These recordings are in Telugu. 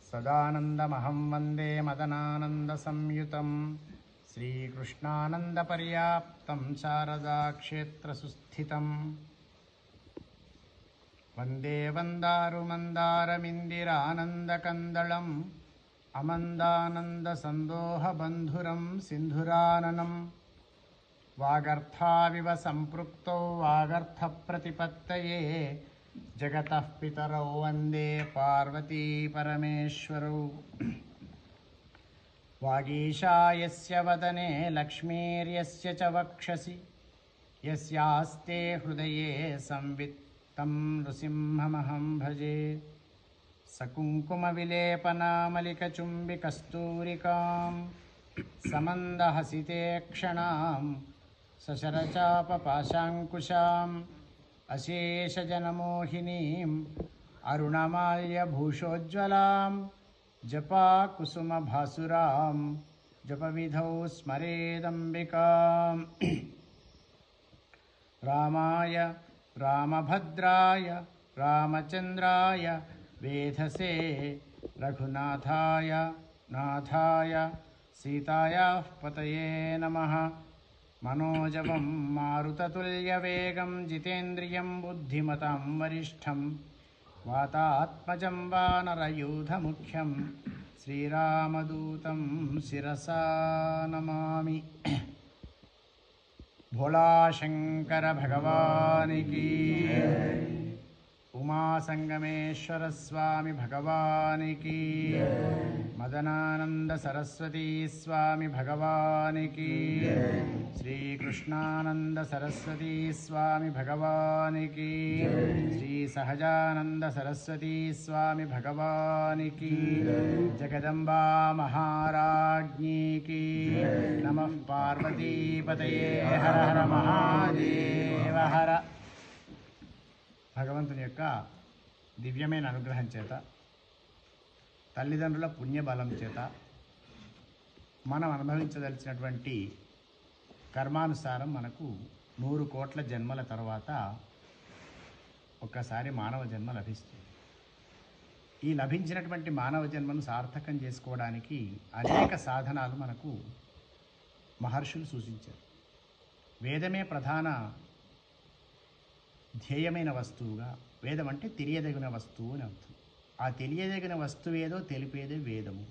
సదానందమహం వందే మదనానందసంయుతం శ్రీకృష్ణానందపర్యాప్తం శారదాక్షేత్రసుస్థితం వందే వందారుమందారమిందిరానందకందళం అమందానందసందోహబంధురం సింధురాననం వాగర్థావివ సంపృక్తౌ వాగర్థప్రతిపత్తయే జగతః పితరౌ వందే పార్వతీ పరమేశ్వరౌ వాగీశాయస్య వదనే లక్ష్మీర్యస్య చ వక్షసి యస్యాస్తే హృదయే సంవిత్ తం నృసింహమహం భజే సకుంకుమవిలేపనామలికచుంబికస్తూరికాం సమందహసితే క్షణాం సశరచాపపాశాంకుశాం అశేషజనమోహినీం అరుణమాల్యభూషోజ్వలాం జపాకుసుమభాసురాం జపవిధౌ స్మరేదంబికాం రామాయ రామభద్రాయ రామచంద్రాయ వేధసే రఘునాథాయ నాథాయ సీతాయాః పతయే నమః మనోజవం మారుతతుల్యవేగం జితేంద్రియం బుద్ధిమతాం వరిష్టం వాతాత్మజం వానరయూథముఖ్యం శ్రీరామదూతం శిరసా నమామి. భోళా శంకర భగవానికి, ఉమాసంగమేశ్వర స్వామి భగవానికి, మదనానంద సరస్వతీ స్వామి భగవానికి, శ్రీకృష్ణానంద సరస్వతీ స్వామి భగవానికి, శ్రీ సహజానంద సరస్వతీ స్వామి భగవానికి, జగదంబా మహారాజ్ఞీకి నమః. పార్వతీపతయే హర హర మహాదేవ హర. భగవంతుని యొక్క దివ్యమైన అనుగ్రహం చేత, తల్లిదండ్రుల పుణ్యబలం చేత మనం అనుభవించదలిచినటువంటి కర్మానుసారం మనకు 100 కోట్ల జన్మల తర్వాత ఒక్కసారి మానవ జన్మ లభిస్తుంది. ఈ లభించినటువంటి మానవ జన్మను సార్థకం చేసుకోవడానికి అనేక సాధనాలు మనకు మహర్షులు సూచించారు. వేదమే ప్రధాన ధ్యేయమైన వస్తువుగా, వేదం అంటే తెలియదగిన వస్తువు అని అర్థం. ఆ తెలియదగిన వస్తువు ఏదో తెలిపేదే వేదము.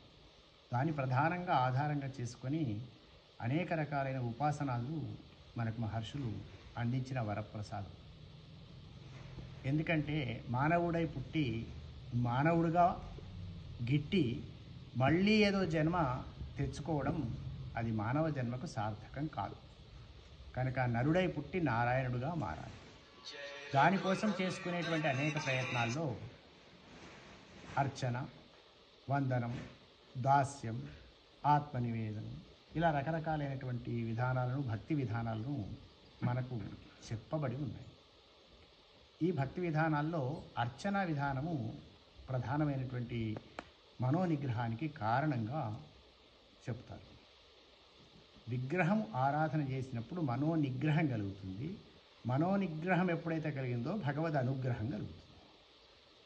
దాన్ని ప్రధానంగా ఆధారంగా చేసుకొని అనేక రకాలైన ఉపాసనాలు మనకు మహర్షులు అందించిన వరప్రసాదం. ఎందుకంటే మానవుడై పుట్టి మానవుడిగా గిట్టి మళ్ళీ ఏదో జన్మ తెచ్చుకోవడం అది మానవ జన్మకు సార్థకం కాదు. కనుక నరుడై పుట్టి నారాయణుడుగా మారాలి. దానికోసం చేసుకునేటువంటి అనేక ప్రయత్నాల్లో అర్చన, వందనం, దాస్యం, ఆత్మనివేదనం ఇలా రకరకాలైనటువంటి విధానాలను, భక్తి విధానాలను మనకు చెప్పబడి ఉన్నాయి. ఈ భక్తి విధానాల్లో అర్చన విధానము ప్రధానమైనటువంటి మనోనిగ్రహానికి కారణంగా చెప్తారు. విగ్రహం ఆరాధన చేసినప్పుడు మనోనిగ్రహం కలుగుతుంది. మనోనిగ్రహం ఎప్పుడైతే కలిగిందో భగవద్ అనుగ్రహం కలుగుతుంది.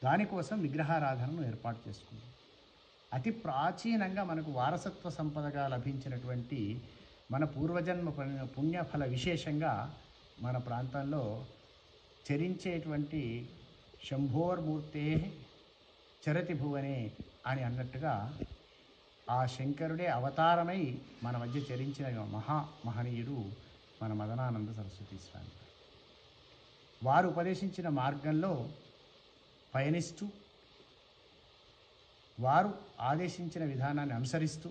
దానికోసం విగ్రహారాధనను ఏర్పాటు చేసుకుంది. అతి ప్రాచీనంగా మనకు వారసత్వ సంపదగా లభించినటువంటి మన పూర్వజన్మ పుణ్యఫల విశేషంగా మన ప్రాంతంలో చరించేటువంటి శంభోర్మూర్తే చరతి భువనే అని అన్నట్టుగా ఆ శంకరుడే అవతారమై మన మధ్య చరించిన మహనీయుడు మన మదనానంద సరస్వతీ స్వామి. వారు ఉపదేశించిన మార్గంలో పయనిస్తూ, వారు ఆదేశించిన విధానాన్ని అనుసరిస్తూ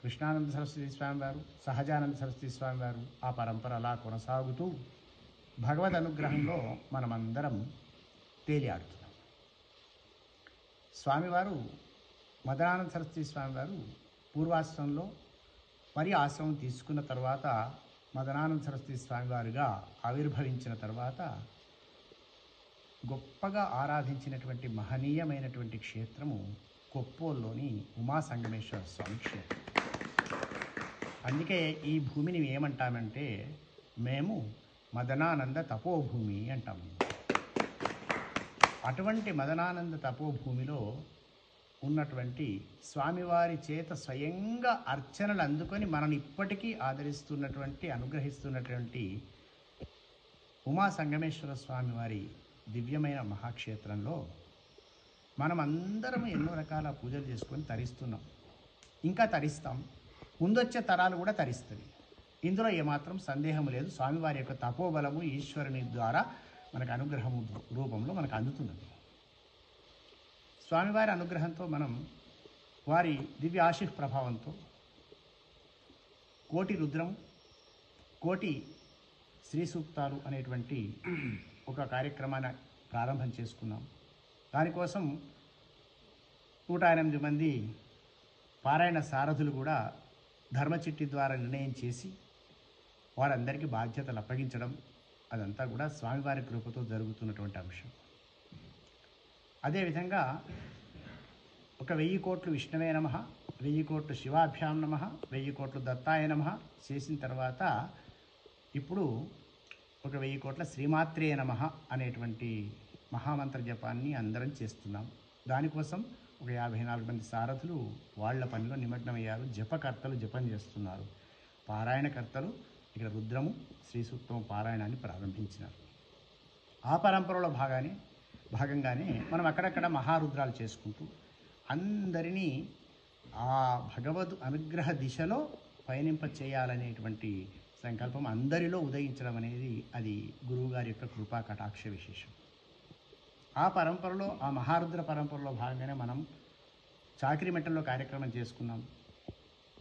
కృష్ణానంద సరస్వతీ స్వామి వారు, సహజానంద సరస్వతీ స్వామి వారు ఆ పరంపర అలా కొనసాగుతూ భగవద్ అనుగ్రహంలో మనమందరం తేలియాడుతున్నాం. స్వామివారు మదనానంద సరస్వతీ స్వామివారు పూర్వాశ్రమంలో మరి ఆశ్రమం తీసుకున్న తర్వాత మదనానంద సరస్వతీ స్వామివారుగా ఆవిర్భవించిన తర్వాత గొప్పగా ఆరాధించినటువంటి మహనీయమైనటువంటి క్షేత్రము కొప్పోల్లోని ఉమాసంగమేశ్వర స్వామి క్షేత్రం. అందుకే ఈ భూమిని ఏమంటామంటే మేము మదనానంద తపోభూమి అంటాము. అటువంటి మదనానంద తపోభూమిలో ఉన్నటువంటి స్వామివారి చేత స్వయంగా అర్చనలు అందుకొని మనల్ని ఇప్పటికీ ఆదరిస్తున్నటువంటి అనుగ్రహిస్తున్నటువంటి ఉమా సంగమేశ్వర స్వామివారి దివ్యమైన మహాక్షేత్రంలో మనం అందరం ఎన్నో రకాల పూజలు చేసుకొని తరిస్తున్నాం, ఇంకా తరిస్తాం, ముందొచ్చే తరాలు కూడా తరిస్తుంది. ఇందులో ఏమాత్రం సందేహం లేదు. స్వామివారి యొక్క తపోబలము ఈశ్వరుని ద్వారా మనకు అనుగ్రహము రూపంలో మనకు అందుతున్నది. స్వామివారి అనుగ్రహంతో మనం వారి దివ్య ఆశీఫ్ ప్రభావంతో కోటి రుద్రం, కోటి శ్రీ సూక్తాలు అనేటువంటి ఒక కార్యక్రమాన్ని ప్రారంభం చేసుకున్నాం. దానికోసం 108 మంది పారాయణ సారథులు కూడా ధర్మచిట్టి ద్వారా నిర్ణయం చేసి వారందరికీ బాధ్యతలు అప్పగించడం, అదంతా కూడా స్వామివారి కృపతో జరుగుతున్నటువంటి అంశం. అదేవిధంగా 1000 కోట్లు విష్ణవే నమః, 1000 కోట్లు శివాభ్యాం నమః, 1000 కోట్లు దత్తాయ నమః చేసిన తర్వాత ఇప్పుడు 1000 కోట్ల శ్రీమాత్రే నమః అనేటువంటి మహామంత్ర జపాన్ని అందరం చేస్తున్నాం. దానికోసం 54 మంది సారథులు వాళ్ళ పనిలో నిమగ్నమయ్యారు. జపకర్తలు జపం చేస్తున్నారు. పారాయణకర్తలు ఇక్కడ రుద్రము శ్రీ సూక్తము పారాయణాన్ని ప్రారంభించినారు. ఆ పరంపరలో భాగంగానే మనం అక్కడక్కడ మహారుద్రాలు చేసుకుంటూ అందరినీ ఆ భగవద్ అనుగ్రహ దిశలో పయనింప చేయాలనేటువంటి సంకల్పం అందరిలో ఉదయించడం అనేది అది గురువుగారి యొక్క కృపా కటాక్ష విశేషం. ఆ పరంపరలో, ఆ మహారుద్ర పరంపరలో భాగంగానే మనం చాకిరిమెట్టల్లో కార్యక్రమం చేసుకున్నాం.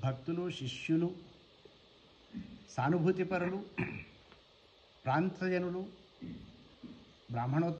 భక్తులు, శిష్యులు, సానుభూతిపరులు, ప్రాంతజనులు, బ్రాహ్మణోత్తములు